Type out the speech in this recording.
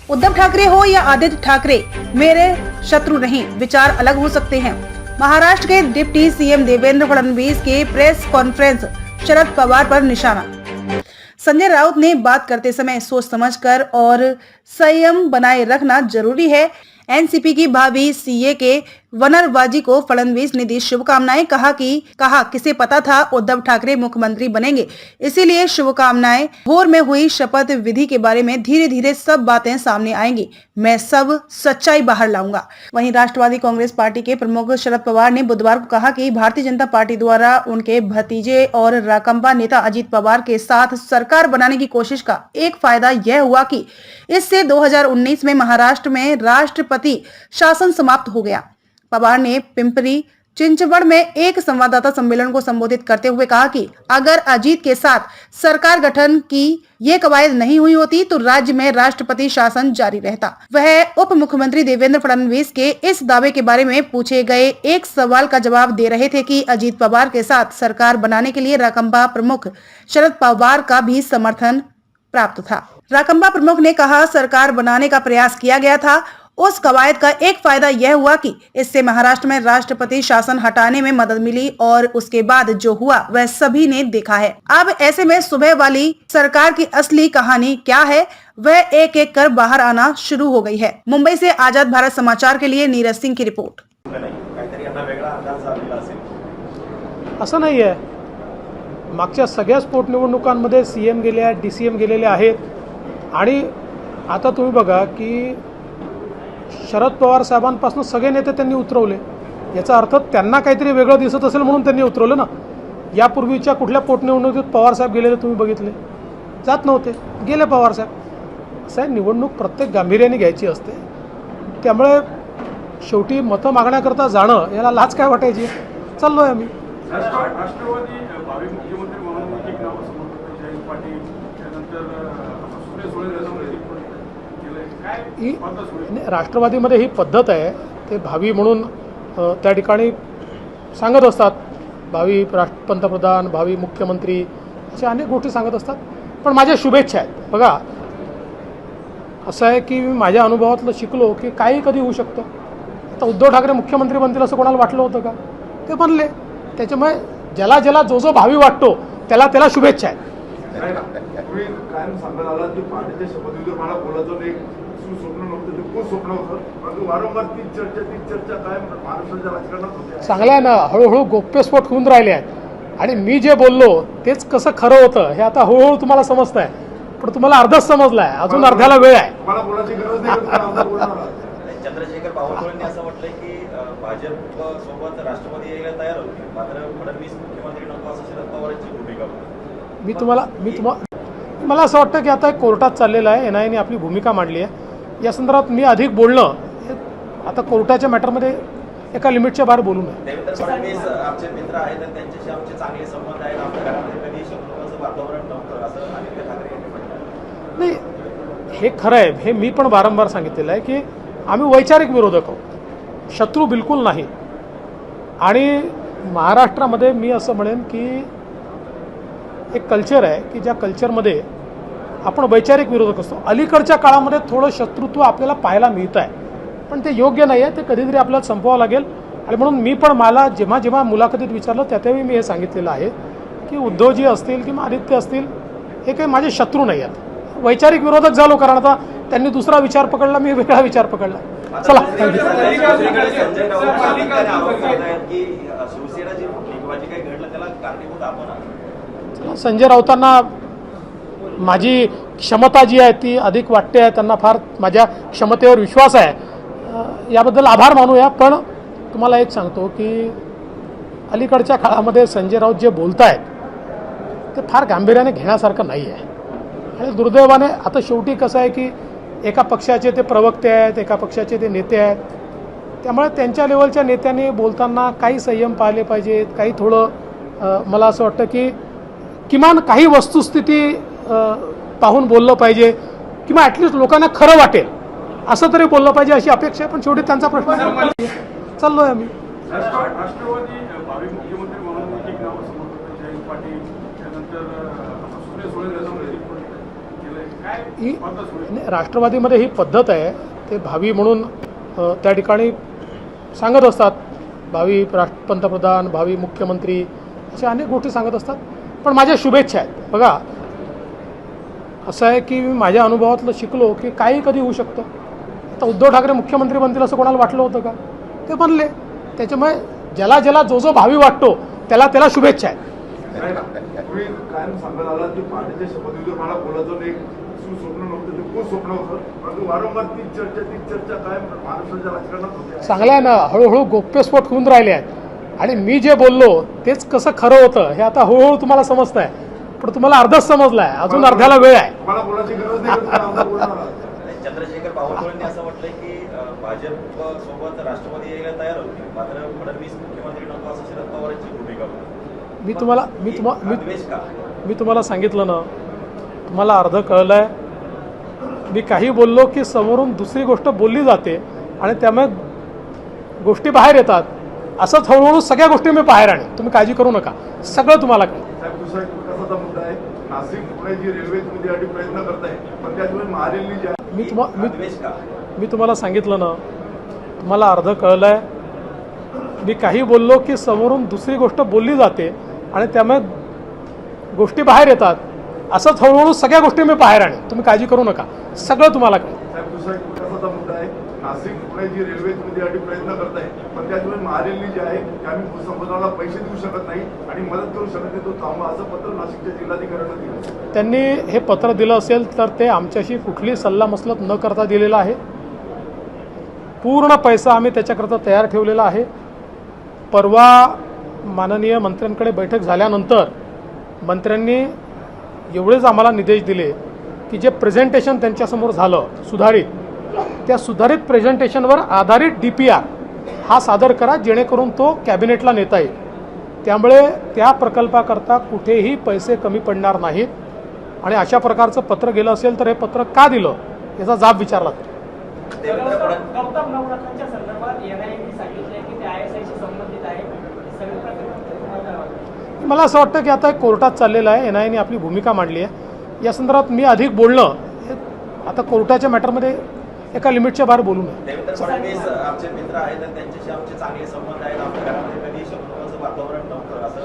उद्धव ठाकरे हो या आदित्य ठाकरे मेरे शत्रु नहीं, विचार अलग हो सकते हैं। महाराष्ट्र के डिप्टी सीएम देवेंद्र फडणवीस के प्रेस कॉन्फ्रेंस, शरद पवार पर निशाना। संजय राउत ने बात करते समय सोच समझकर और संयम बनाए रखना जरूरी है। एनसीपी की भावी सीए के वनरबाजी को फडणवीस ने दी शुभकामनाएं। कहा किसे पता था उद्धव ठाकरे मुख्यमंत्री बनेंगे, इसीलिए शुभकामनाएं। भोर में हुई शपथ विधि के बारे में धीरे धीरे सब बातें सामने आएंगी, मैं सब सच्चाई बाहर लाऊंगा। वहीं राष्ट्रवादी कांग्रेस पार्टी के प्रमुख शरद पवार ने बुधवार को कहा कि भारतीय जनता पार्टी द्वारा उनके भतीजे और राकांपा नेता अजित पवार के साथ सरकार बनाने की कोशिश का एक फायदा यह हुआ कि इससे 2019 में महाराष्ट्र में राष्ट्रपति शासन समाप्त हो गया। पवार ने पिंपरी चिंचवड़ में एक संवाददाता सम्मेलन को संबोधित करते हुए कहा कि अगर अजीत के साथ सरकार गठन की ये कवायद नहीं हुई होती तो राज्य में राष्ट्रपति शासन जारी रहता। वह उप मुख्यमंत्री देवेंद्र फडणवीस के इस दावे के बारे में पूछे गए एक सवाल का जवाब दे रहे थे कि अजीत पवार के साथ सरकार बनाने के लिए राकांपा प्रमुख शरद पवार का भी समर्थन प्राप्त था। राकांपा प्रमुख ने कहा, सरकार बनाने का प्रयास किया गया था। उस कवायद का एक फायदा यह हुआ कि इससे महाराष्ट्र में राष्ट्रपति शासन हटाने में मदद मिली और उसके बाद जो हुआ वह सभी ने देखा है। अब ऐसे में सुबह वाली सरकार की असली कहानी क्या है वह एक एक कर बाहर आना शुरू हो गई है। मुंबई से आजाद भारत समाचार के लिए नीरज सिंह की रिपोर्ट। असं नाही आहे, मागच्या सगळ्याच पोटनिवडणुकांमध्ये सीएम गेले, डीसीएम गेलेले आहेत आणि आता तुम्ही बघा की शरद पवार साहेबांपासून सगळे नेते त्यांनी उतरवले। याचा अर्थ त्यांना काहीतरी वेगळं दिसत असेल म्हणून त्यांनी उतरवलं ना। यापूर्वीच्या कुठल्या पोटनिवडणुकीत पवार साहेब गेलेले तुम्ही बघितले? जात नव्हते, गेले पवार साहेब। असं निवडणूक प्रत्येक गांभीर्याने घ्यायची असते, त्यामुळे शेवटी मतं मागण्याकरता जाणं याला लाज काय वाटायची? चाललोय आम्ही। राष्ट्रवादी भावी मुख्यमंत्री म्हणून एक नाव समोर होतं, जयंत पाटील, त्यानंतर सुप्रिया सुळे राष्ट्रवादीमध्ये ही पद्धत आहे, ते भावी म्हणून त्या ठिकाणी सांगत असतात, भावी पंतप्रधान, भावी मुख्यमंत्री अशा अनेक गोष्टी सांगत असतात। पण माझ्या शुभेच्छा आहेत। बघा असं आहे की मी माझ्या अनुभवातलं शिकलो की काही कधी होऊ शकतं। आता उद्धव ठाकरे मुख्यमंत्री बनतील असं कोणाला वाटलं होतं का? ते बनले। त्याच्यामुळे ज्याला ज्याला जो जो भावी वाटतो त्याला त्याला शुभेच्छा आहेत। तुम्ही कायम सांगत आलात की पार्टीच्या शपथविधीवर मला बोलायचं एक स्वप्न नव्हतं, ते खूप स्वप्न होतं, परंतु वारंवार तीच चर्चा काय महाराष्ट्राच्या राजकारणात होते। चांगलं आहे ना, हळूहळू गोप्यस्फोट होऊन राहिले आहेत आणि मी जे बोललो तेच कसं खरं होतं हे आता हळूहळू तुम्हाला समजतं आहे। पण तुम्हाला अर्धच समजलं आहे, अजून अर्ध्याला वेळ आहे। मला बोलायची गरज नाही। चंद्रशेखर बावनकुळेंनी असं म्हटलंय की भाजप सोबत राष्ट्रवादी यायला तयार होते, मात्र फडणवीस मुख्यमंत्री नको असं शरद पवारांची भूमिका होती। मला असं वाटतं की आता कोर्टात चाललेलं आहे, एनआयएने आपली भूमिका मांडली आहे। या संदर्भात मी अधिक बोलणं आता कोर्टाच्या मॅटरमध्ये एका लिमिटच्या बाहेर बोलू नये। देवेंद्र फडणवीस आमचे मित्र आहेत आणि त्यांच्याशी आमचे चांगले संबंध आहेत, आमच्या घरामध्ये कधी शत्रुत्वाचं वातावरण नव्हतं असं आदित्य ठाकरे यांनी म्हटलं। नाही, हे खरं आहे, हे मी पण वारंवार सांगितलेलं आहे की आम्ही वैचारिक विरोधक आहोत, शत्रू बिलकुल नाही। आणि महाराष्ट्रामध्ये मी असं म्हणेन की एक कल्चर आहे की ज्या कल्चरमध्ये आपण वैचारिक विरोधक असतो। अलीकडच्या काळामध्ये थोडं शत्रुत्व आपल्याला पाहायला मिळतं आहे, पण ते योग्य नाही आहे, ते कधीतरी आपल्याला संपवावं लागेल। आणि म्हणून मी पण मला जेव्हा जेव्हा मुलाखतीत विचारलं त्यावेळी मी हे सांगितलेलं आहे की उद्धवजी असतील किंवा आदित्य असतील हे काही माझे शत्रू नाही आहेत, वैचारिक विरोधक झालो, कारण आता त्यांनी दुसरा विचार पकडला, मी वेगळा विचार पकडला। चला, संजय राऊतांना माझी क्षमता जी आहे ती अधिक वाटते आहे, त्यांना फार माझ्या क्षमतेवर विश्वास आहे, याबद्दल आभार मानूया। पण तुम्हाला एक सांगतो की अलीकडच्या काळामध्ये संजय राऊत जे बोलत आहेत ते फार गांभीर्याने घेण्यासारखं नाही आहे। आणि दुर्दैवाने आता शेवटी कसं आहे की एका पक्षाचे ते प्रवक्ते आहेत, एका पक्षाचे ते नेते आहेत, त्यामुळे त्यांच्या लेवलच्या नेत्यांनी बोलताना काही संयम पाळले पाहिजेत, काही थोडं मला असं वाटतं की किमान काही वस्तुस्थिती पाहून बोललं पाहिजे किंवा ॲटलिस्ट लोकांना खरं वाटेल असं तरी बोललं पाहिजे अशी अपेक्षा आहे। पण शेवटी त्यांचा प्रश्न चाललोय आम्ही। राष्ट्रवादी भावी मुख्यमंत्री म्हणून एक नाव समोर होतं, जयंत पाटील, त्यानंतर सुप्रिया सुळे ही नाही, राष्ट्रवादीमध्ये ही पद्धत आहे. ते भावी म्हणून त्या ठिकाणी सांगत असतात, भावी पंतप्रधान, भावी मुख्यमंत्री, अशा अनेक गोष्टी सांगत असतात. पण माझ्या शुभेच्छा आहेत. बघा, असं आहे की मी माझ्या अनुभवातलं शिकलो की काही कधी होऊ शकतं. आता उद्धव ठाकरे मुख्यमंत्री बनतील असं कोणाला वाटलं होतं का? ते बनले. त्याच्यामुळे ज्याला ज्याला जो जो भावी वाटतो त्याला त्याला शुभेच्छा आहेत. तुम्ही कायम सांगत आला की पार्टीच्या शपथविधीवर मला बोलायचं एक सुस्वप्न नव्हतं, ते खूप स्वप्न होतं. परंतु वारंवार तीच चर्चा कायम महाराष्ट्राच्या राजकारणात होते. चांगलं आहे ना, हळूहळू गोप्यस्फोट होऊन राहिले आहेत. आणि मी जे बोललो तेच कसं खरं होतं हे आता हळूहळू तुम्हाला समजतं आहे. पण तुम्हाला अर्धच समजलं आहे, अजून अर्ध्याला वेळ आहे. मला बोलायची गरज नाही, तुम्ही बोलणार आहात. चंद्रशेखर बावनकुळेंनी असं म्हटलंय की भाजप सोबत राष्ट्रवादी यायला तयार होती, मात्र फडणवीस मुख्यमंत्री नको असं शरद पवारांची भूमिका होती. मी तुम्हाला सांगितलं ना, तुम्हाला अर्ध कळलंय. मी काही बोललो की समोरून दुसरी गोष्ट बोलली जाते आणि त्यामुळे गोष्टी बाहेर येतात. असंच हळूहळू सगळ्या गोष्टी मी बाहेर आणेन. तुम्ही काळजी करू नका, सगळं तुम्हाला कळेल. साहेब, दुसरा एक विकासाचा मुद्दा आहे. नाशिक पुणे जी रेल्वे तुम्ही त्यासाठी प्रयत्न करताय, पण त्याच्यामुळे महारेलनी जी आहे मी तुम्हाला सांगितलं ना, तुम्हाला अर्ध कळलंय. मी काही बोललो की समोरून दुसरी गोष्ट बोलली जाते आणि त्यामुळे गोष्टी बाहेर येतात. असंच हळूहळू सगळ्या गोष्टी मी बाहेर आणेन. तुम्ही काळजी करू नका, सगळं तुम्हाला कळेल. साहेब, दुसरा एक विकासाचा मुद्दा आहे. नाशिक पुणे जी रेल्वे तुम्ही त्यासाठी प्रयत्न करताय, पण त्याच्यामुळे महारेलनी जी आहे की आम्ही भूसंपादनाला पैसे देऊ शकत नाही आणि मदत करू शकत नाही, तो थांबा, असं पत्र नाशिकच्या जिल्हाधिकाऱ्यांना दिलं. त्यांनी हे पत्र दिलं असेल तर ते आमच्याशी कुठली सल्लामसलत न करता दिलेलं आहे. पूर्ण पैसा आम्ही त्याच्याकरता तयार ठेवलेला आहे. परवा माननीय मंत्र्यांकडे बैठक झाल्यानंतर मंत्र्यांनी एवढेच आम्हाला निर्देश दिले की जे प्रेझेंटेशन त्यांच्यासमोर झालं सुधारित, त्या सुधारित प्रेझेंटेशनवर आधारित DPR हा सादर करा, जेणेकरून तो कॅबिनेटला नेता येईल. त्यामुळे त्या प्रकल्पाकरता कुठेही पैसे कमी पडणार नाहीत. आणि अशा प्रकारचं पत्र गेलं असेल तर हे पत्र का दिलं याचा जाब विचारला जातो. गौतम नवरत्नाच्या संदर्भात NIA सांगितलंय की ते ISI शी संबंधित आहे. सगळे प्रकरण मला असं वाटतं की आता कोर्टात चाललेलं आहे. NIA ने आपली भूमिका मांडली आहे. या संदर्भात मी अधिक बोलणं आता कोर्टाच्या मॅटरमध्ये एका लिमिटच्या बाहेर बोलू नये. देवेंद्र फडणवीस आमचे मित्र आहेत आणि त्यांच्याशी आमचे चांगले संबंध आहेत. आमच्या घरामध्ये कधी शत्रुत्वाचं वातावरण नव्हतं असं